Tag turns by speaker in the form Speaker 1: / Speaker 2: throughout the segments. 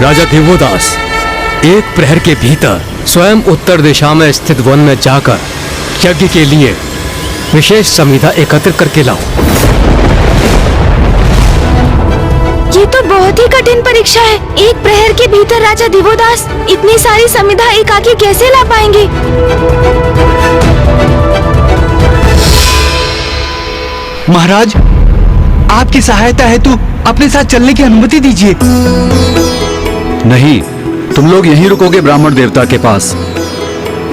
Speaker 1: राजा दिव्योदास, एक प्रहर के भीतर स्वयं उत्तर दिशा में स्थित वन में जाकर यज्ञ के लिए विशेष संविधा एकत्र करके लाओ।
Speaker 2: ये तो बहुत ही कठिन परीक्षा है। एक प्रहर के भीतर राजा दिव्योदास इतनी सारी संविधा एकाकी कैसे ला पाएंगे?
Speaker 3: महाराज, आपकी सहायता हेतु अपने साथ चलने की अनुमति दीजिए।
Speaker 4: नहीं, तुम लोग यहीं रुकोगे ब्राह्मण देवता के पास।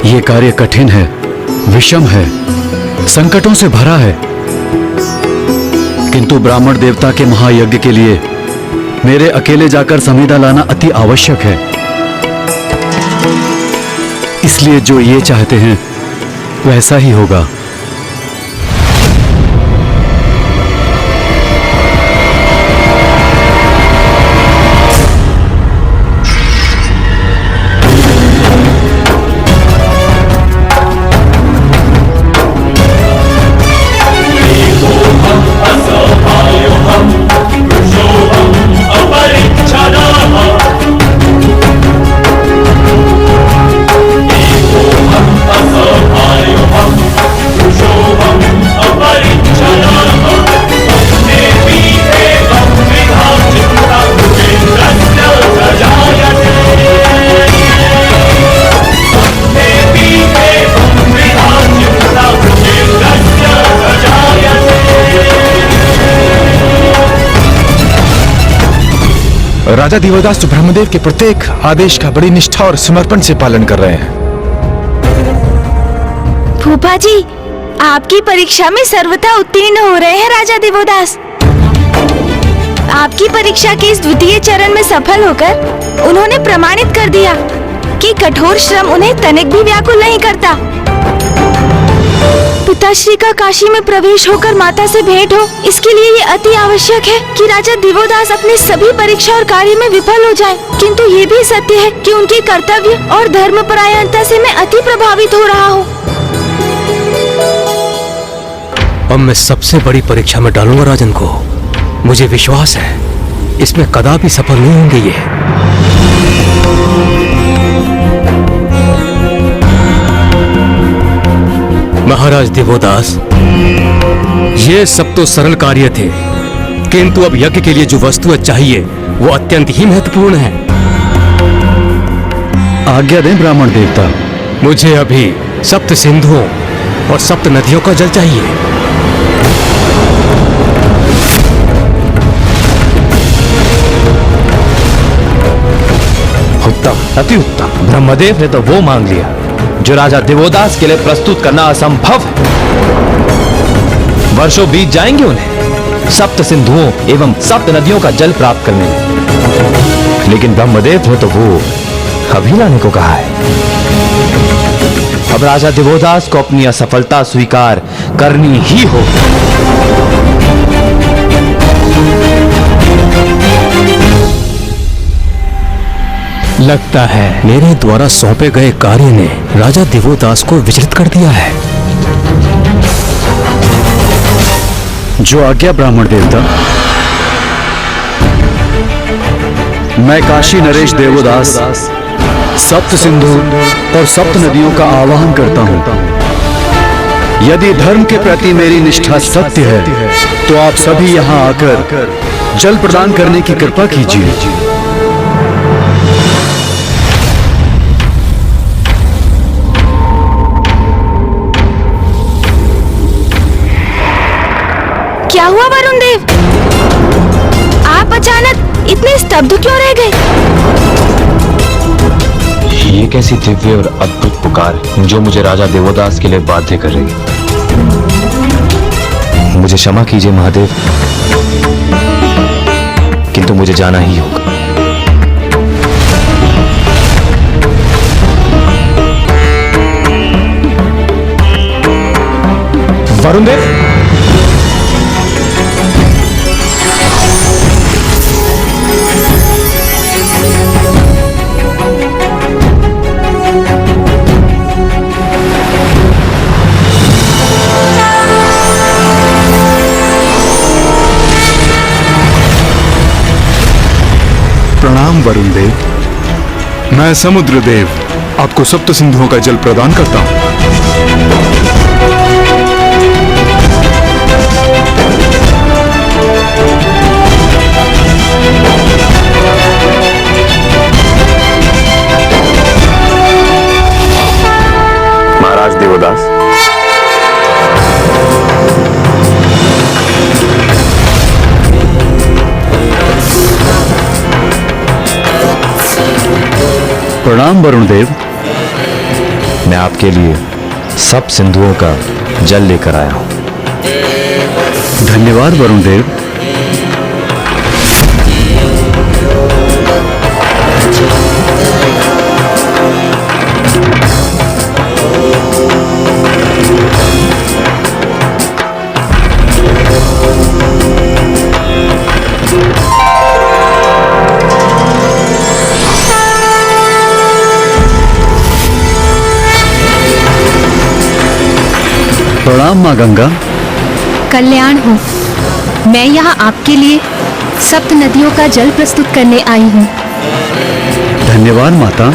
Speaker 4: ये कार्य कठिन है, विषम है, संकटों से भरा है, किंतु ब्राह्मण देवता के महायज्ञ के लिए मेरे अकेले जाकर संविधा लाना अति आवश्यक है। इसलिए जो ये चाहते हैं वैसा ही होगा।
Speaker 5: राजा दिव्योदास तो ब्रह्मदेव के प्रत्येक आदेश का बड़ी निष्ठा और समर्पण से पालन कर रहे हैं।
Speaker 2: फूफा जी, आपकी परीक्षा में सर्वथा उत्तीर्ण हो रहे हैं राजा दिव्योदास। आपकी परीक्षा के इस द्वितीय चरण में सफल होकर उन्होंने प्रमाणित कर दिया कि कठोर श्रम उन्हें तनिक भी व्याकुल नहीं करता। पिताश्री का काशी में प्रवेश होकर माता से भेंट हो, इसके लिए ये अति आवश्यक है कि राजा दिव्योदास अपने सभी परीक्षा और कार्य में विफल हो जाएं। किंतु ये भी सत्य है कि उनकी कर्तव्य और धर्मपरायणता से मैं अति प्रभावित हो रहा हूँ।
Speaker 1: अब मैं सबसे बड़ी परीक्षा में डालूंगा राजन को। मुझे विश्वास है इसमें कदापि सफल नहीं होंगे ये। महाराज दिव्योदास, ये सब तो सरल कार्य थे, किंतु अब यज्ञ के लिए जो वस्तुएं चाहिए वो अत्यंत ही महत्वपूर्ण है।
Speaker 4: आज्ञा दें ब्राह्मण देवता।
Speaker 1: मुझे अभी सप्त सिंधुओं और सप्त नदियों का जल चाहिए।
Speaker 6: उत्तम, अति उत्तम। ब्रह्मदेव ने तो वो मांग लिया जो राजा दिव्योदास के लिए प्रस्तुत करना असंभव है। वर्षों बीत जाएंगे उन्हें सप्त सिंधुओं एवं सप्त नदियों का जल प्राप्त करने में, लेकिन ब्रह्मदेव ने तो वो अभी लाने को कहा है। अब राजा दिव्योदास को अपनी असफलता स्वीकार करनी ही होगी।
Speaker 1: लगता है मेरे द्वारा सौंपे गए कार्य ने राजा दिव्योदास को विचलित कर दिया है।
Speaker 4: जो आज्ञा ब्राह्मण देवता। मैं काशी नरेश देवोदास सप्त सिंधु और सप्त नदियों का आवाहन करता हूं। यदि धर्म के प्रति मेरी निष्ठा सत्य है तो आप सभी यहां आकर जल प्रदान करने की कृपा कीजिए।
Speaker 2: क्या हुआ वरुण देव? आप अचानक इतने स्तब्ध क्यों रह गए?
Speaker 6: ये कैसी दिव्य और अद्भुत पुकार जो मुझे राजा दिव्योदास के लिए बाध्य कर रही है। मुझे क्षमा कीजिए महादेव, किंतु मुझे जाना ही होगा।
Speaker 5: वरुण देव, प्रणाम वरुण देव। मैं समुद्र देव आपको सप्त सिंधुओं का जल प्रदान करता हूं।
Speaker 6: महाराज देवदास,
Speaker 4: प्रणाम वरुण देव।
Speaker 6: मैं आपके लिए सब सिंधुओं का जल लेकर आया हूं।
Speaker 4: धन्यवाद वरुण देव। प्रणाम माँ गंगा।
Speaker 7: कल्याण हो। मैं यहाँ आपके लिए सप्त नदियों का जल प्रस्तुत करने आई हूँ।
Speaker 4: धन्यवाद माता।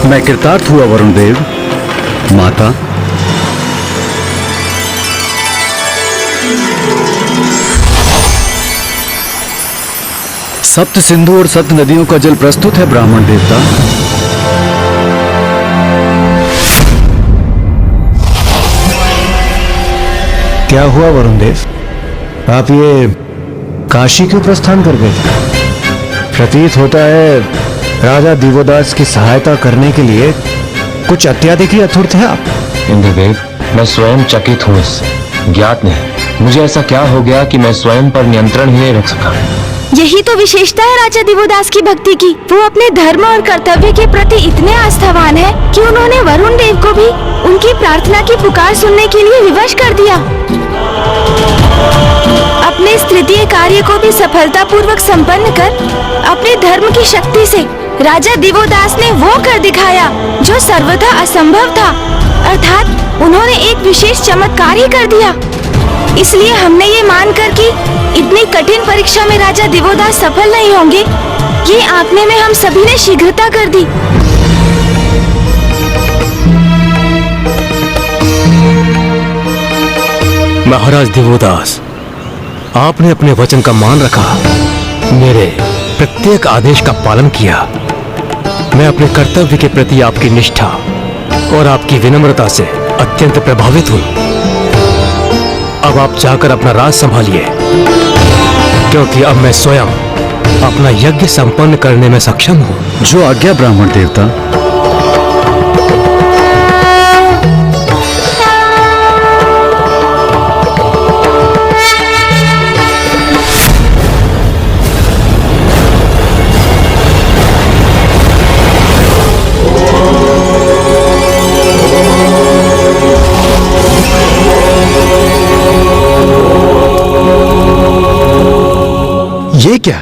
Speaker 4: मैं कृतार्थ हुआ वरुण देव। माता, सप्त सिंधु और सप्त नदियों का जल प्रस्तुत है ब्राह्मण देवता।
Speaker 5: क्या हुआ वरुण देव, आप ये काशी क्यों प्रस्थान कर गए? प्रतीत होता है राजा दिवोदास की सहायता करने के लिए कुछ अत्याधिक ही आतुर थे आप।
Speaker 6: इंद्रदेव, मैं स्वयं चकित हूं इससे। ज्ञात नहीं मुझे ऐसा क्या हो गया कि मैं स्वयं पर नियंत्रण ही नहीं रख सका।
Speaker 2: यही तो विशेषता है राजा दिवोदास की भक्ति की। वो अपने धर्म और कर्तव्य के प्रति इतने आस्थावान है कि उन्होंने वरुण देव को भी उनकी प्रार्थना की पुकार सुनने के लिए विवश कर दिया। अपने इस तृतीय कार्य को भी सफलतापूर्वक संपन्न कर अपने धर्म की शक्ति से राजा दिवोदास ने वो कर दिखाया जो सर्वथा असंभव था, अर्थात उन्होंने एक विशेष चमत्कार ही कर दिया। इसलिए हमने ये मानकर कि इतनी कठिन परीक्षा में राजा दिवोदास सफल नहीं होंगे, ये आंकने में हम सभी ने शीघ्रता कर दी।
Speaker 1: महाराज दिवोदास, आपने अपने वचन का मान रखा, मेरे प्रत्येक आदेश का पालन किया। मैं अपने कर्तव्य के प्रति आपकी निष्ठा और आपकी विनम्रता से अत्यंत प्रभावित हूँ। अब आप जाकर अपना राज संभालिए, क्योंकि अब मैं स्वयं अपना यज्ञ संपन्न करने में सक्षम हूँ।
Speaker 4: जो आज्ञा ब्राह्मण देवता।
Speaker 5: ये क्या,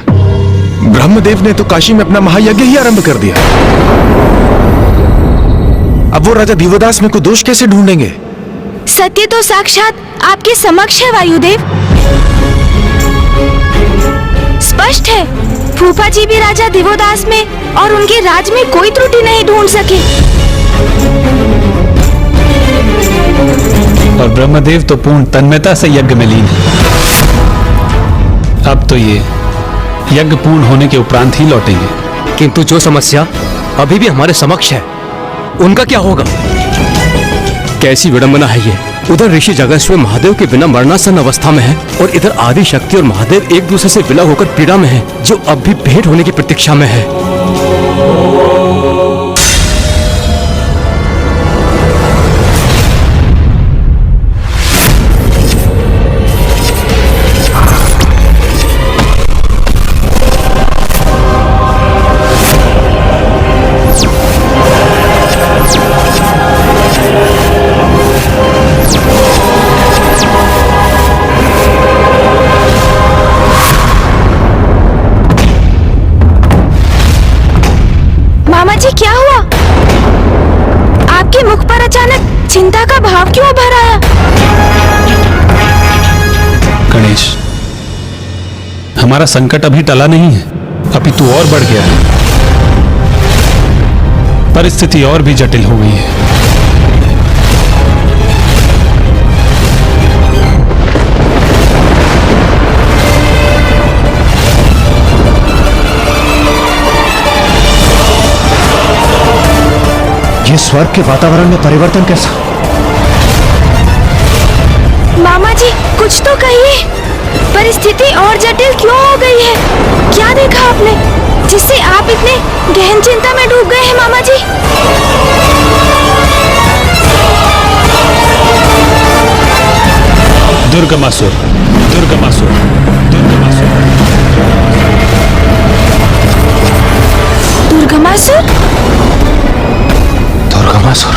Speaker 5: ब्रह्मदेव ने तो काशी में अपना महायज्ञ ही आरंभ कर दिया। अब वो राजा दिवोदास में को दोष कैसे ढूंढेंगे?
Speaker 2: सत्य तो साक्षात आपके समक्ष है वायुदेव। स्पष्ट है फूफा जी भी राजा दिवोदास में और उनके राज में कोई त्रुटि नहीं ढूंढ सके।
Speaker 3: और ब्रह्मदेव तो पूर्ण तन्मयता से यज्ञ में लीन है। अब तो ये यज्ञ पूर्ण होने के उपरांत ही लौटेंगे।
Speaker 1: किंतु जो समस्या अभी भी हमारे समक्ष है, उनका क्या होगा? कैसी विडंबना है ये। उधर ऋषि जगस्व महादेव के बिना मरणासन अवस्था में है और इधर आदि शक्ति और महादेव एक दूसरे से विलग होकर पीड़ा में है, जो अब भी भेंट होने की प्रतीक्षा में है।
Speaker 2: मामा जी क्या हुआ? आपके मुख पर अचानक चिंता का भाव क्यों भर आया?
Speaker 8: गणेश, हमारा संकट अभी टला नहीं है, अपितु और बढ़ गया है। परिस्थिति और भी जटिल हो गई है।
Speaker 5: ये स्वर्ग के वातावरण में परिवर्तन कैसा?
Speaker 2: मामा जी कुछ तो कहिए, परिस्थिति और जटिल क्यों हो गई है? क्या देखा आपने जिससे आप इतने गहन चिंता में डूब गए हैं मामा जी?
Speaker 8: दुर्गमासुर, दुर्गमासुर, दुर्गमासुर।
Speaker 2: दुर्गमासुर?
Speaker 5: दुर्गमासुर।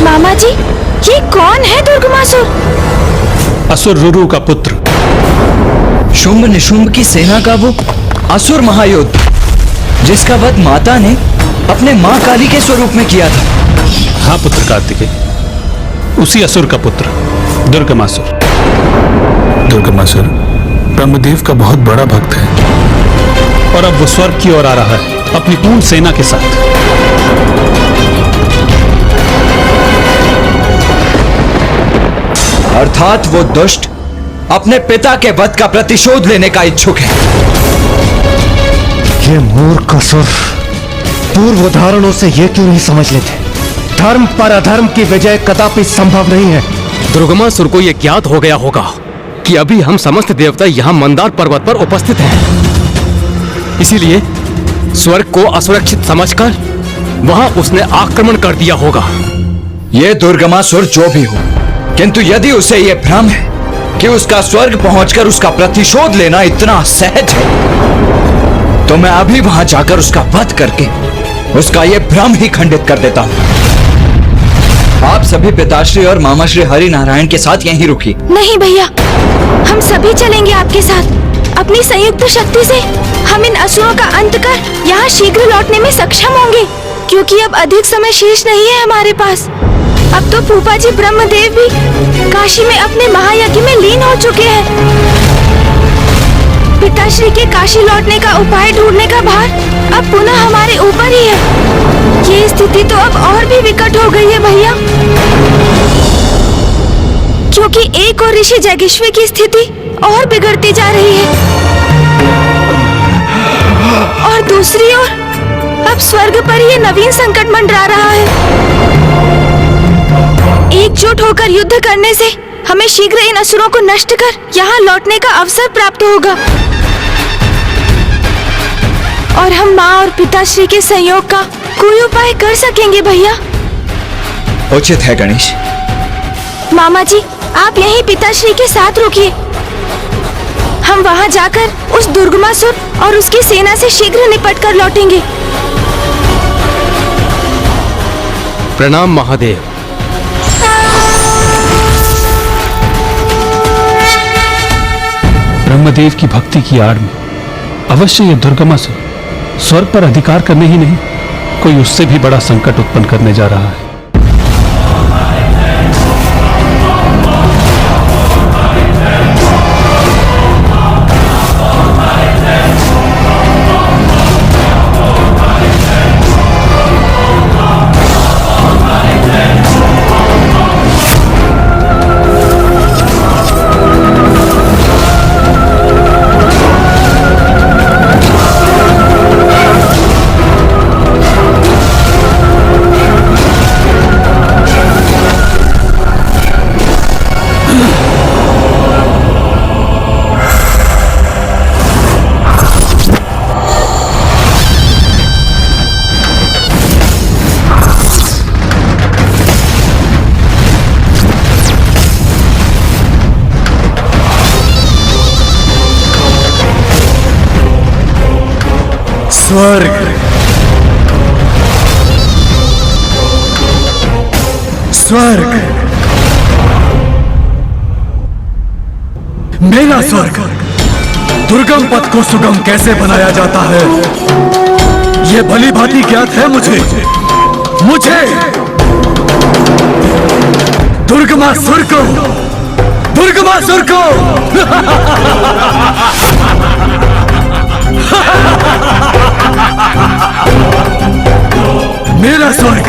Speaker 2: मामा जी ये कौन है दुर्गमासुर?
Speaker 8: असुर रुरु का पुत्र,
Speaker 3: शुंभ निशुंभ की सेना का वो असुर महायोद्ध जिसका वध माता ने अपने मां काली के स्वरूप में किया था।
Speaker 8: हाँ पुत्र कार्तिकेय, उसी असुर का पुत्र दुर्गमासुर। दुर्गमासुर ब्रह्मदेव का बहुत बड़ा भक्त है और अब वो स्वर्ग की ओर आ रहा है अपनी पूर्ण सेना के साथ।
Speaker 3: अर्थात वो दुष्ट अपने पिता के वध का प्रतिशोध लेने का इच्छुक है।
Speaker 5: ये मूर्ख असुर पूर्व उदाहरणों से ये क्यों नहीं समझ लेते? धर्म पर अधर्म की विजय कदापि संभव नहीं है।
Speaker 1: दुर्गमासुर को यह ज्ञात हो गया होगा कि अभी हम समस्त देवता यहाँ मंदार पर्वत पर उपस्थित हैं। इसीलिए स्वर्ग को असुरक्षित समझकर वहां उसने आक्रमण कर दिया होगा।
Speaker 3: ये दुर्गमासुर जो भी हो, किंतु यदि उसे यह भ्रम है कि उसका स्वर्ग पहुंचकर उसका प्रतिशोध लेना इतना सहज है, तो मैं अभी वहां जाकर उसका वध करके उसका यह भ्रम ही खंडित कर देता हूं। आप सभी पिताश्री और मामाश्री हरि नारायण के साथ यहीं रुकिए।
Speaker 2: नहीं भैया, हम सभी चलेंगे आपके साथ। अपनी संयुक्त शक्ति से हम इन असुरों का अंत कर यहाँ शीघ्र लौटने में सक्षम होंगे, क्योंकि अब अधिक समय शेष नहीं है हमारे पास। अब तो फूफा जी ब्रह्मदेव भी काशी में अपने महायज्ञ में लीन हो चुके हैं। पिताश्री के काशी लौटने का उपाय ढूंढने का भार अब पुनः हमारे ऊपर ही है। ये स्थिति तो अब और भी विकट हो गई है भैया, क्योंकि एक और ऋषि जगेश्वर की स्थिति और बिगड़ती जा रही है और दूसरी ओर अब स्वर्ग पर ये नवीन संकट मंडरा रहा है। एकजुट होकर युद्ध करने से हमें शीघ्र इन असुरों को नष्ट कर यहाँ लौटने का अवसर प्राप्त होगा और हम माँ और पिताश्री के संयोग का कोई उपाय कर सकेंगे भैया।
Speaker 3: उचित है गणेश।
Speaker 2: मामा जी आप यहीं पिताश्री के साथ रुकिए, हम वहां जाकर उस दुर्गमासुर और उसकी सेना से शीघ्र निपट कर लौटेंगे।
Speaker 1: प्रणाम महादेव।
Speaker 8: ब्रह्मदेव की भक्ति की आड़ में अवश्य यह दुर्गमासुर स्वर्ग पर अधिकार करने ही नहीं, कोई उससे भी बड़ा संकट उत्पन्न करने जा रहा है।
Speaker 5: स्वर्ग, स्वर्ग,
Speaker 4: मेरा स्वर्ग दुर्गम पथ को सुगम कैसे बनाया जाता है ये भली भांति ज्ञात है मुझे। दुर्गमासुर को मेरा स्वर्ग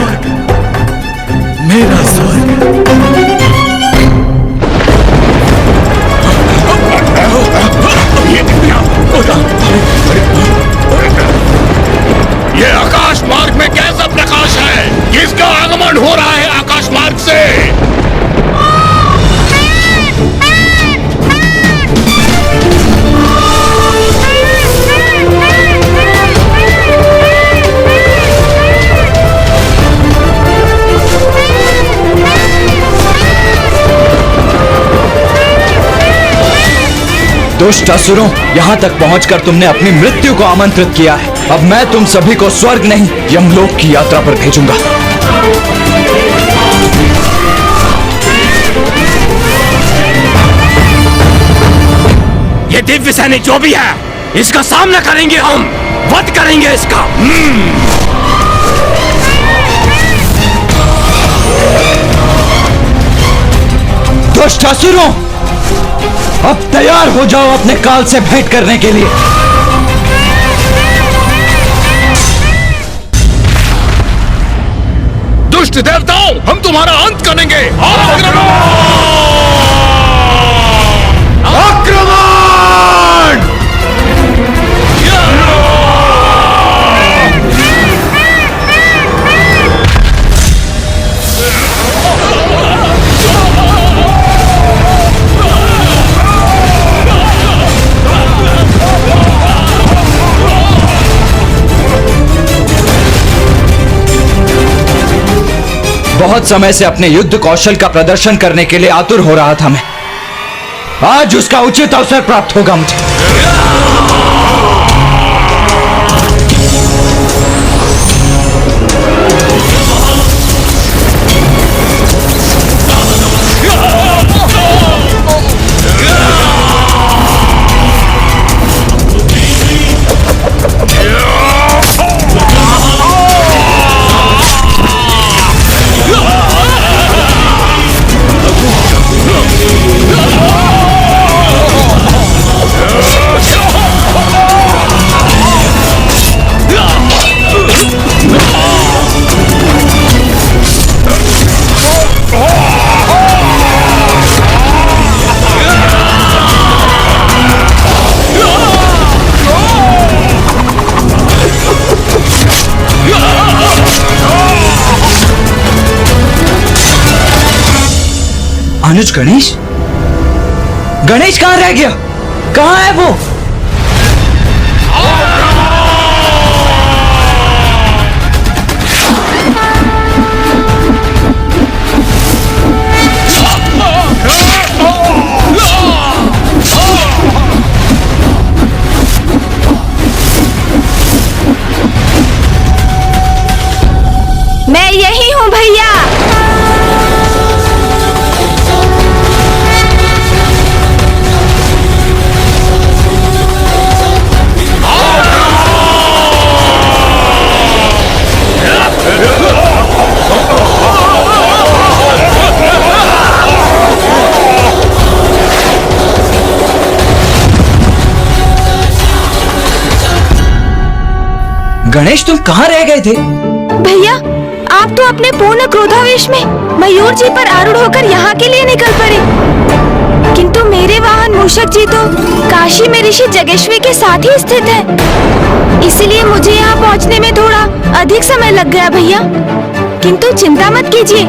Speaker 9: ये आकाश मार्ग में कैसा प्रकाश है? किसका आगमन हो रहा है आकाश मार्ग से?
Speaker 3: दुष्ट असुरों, यहाँ तक पहुंचकर तुमने अपनी मृत्यु को आमंत्रित किया है। अब मैं तुम सभी को स्वर्ग नहीं यमलोक की यात्रा पर भेजूंगा।
Speaker 1: ये दिव्य सैनिक जो भी है, इसका सामना करेंगे हम, वध करेंगे इसका।
Speaker 3: दुष्ट असुरों, अब तैयार हो जाओ अपने काल से भेंट करने के लिए।
Speaker 9: दुष्ट देवताओं, हम तुम्हारा अंत करेंगे।
Speaker 3: बहुत समय से अपने युद्ध कौशल का प्रदर्शन करने के लिए आतुर हो रहा था मैं। आज उसका उचित अवसर प्राप्त होगा मुझे। अनुज, गणेश कहां रह गया? कहां है वो?
Speaker 2: मैं यही हूँ भैया।
Speaker 3: गणेश, तुम कहां रह गए थे?
Speaker 2: भैया, आप तो अपने पूर्ण क्रोधावेश में मयूर जी पर आरूढ़ होकर यहाँ के लिए निकल पड़े, किंतु मेरे वाहन मूषक जी तो काशी में ऋषि जगेश्वी के साथ ही स्थित है। इसलिए मुझे यहाँ पहुँचने में थोड़ा अधिक समय लग गया भैया। किंतु चिंता मत कीजिए,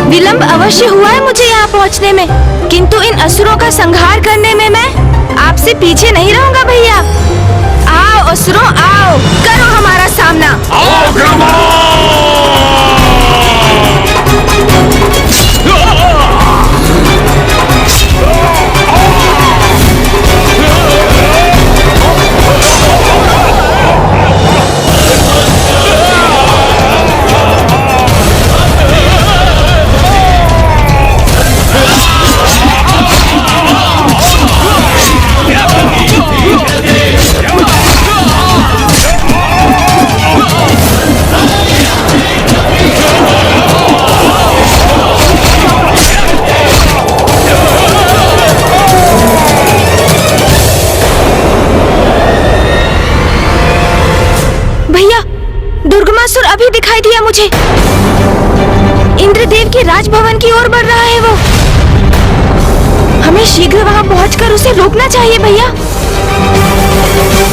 Speaker 2: विलंब अवश्य हुआ है मुझे यहाँ पहुँचने में, किंतु इन असुरों का संहार करने में मैं आपसे पीछे नहीं रहूंगा भैया। आओ असुरों, आओ, करो हमारा सामना। मुझे। इंद्रदेव के राजभवन की ओर बढ़ रहा है वो। हमें शीघ्र वहाँ पहुँचकर उसे रोकना चाहिए भैया।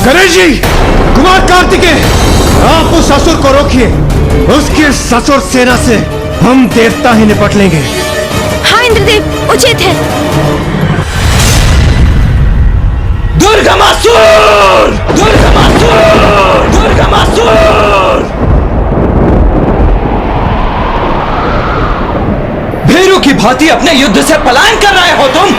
Speaker 5: गणेश जी, कुमार कार्तिकेय, आप उस असुर को रोकिए। उसकी ससुर सेना से हम देवता ही निपट लेंगे।
Speaker 2: हाँ इंद्रदेव, उचित है।
Speaker 3: दुर्गमासुर! दुर्गमासुर! दुर्गमासुर! भीरू की भांति अपने युद्ध से पलायन कर रहे हो तुम।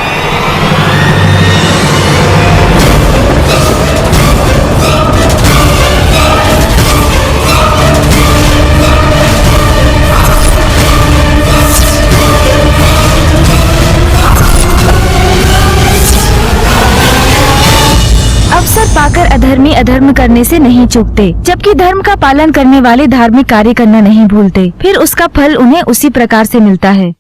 Speaker 2: अवसर पाकर अधर्मी अधर्म करने से नहीं चूकते, जबकि धर्म का पालन करने वाले धार्मिक कार्य करना नहीं भूलते। फिर उसका फल उन्हें उसी प्रकार से मिलता है।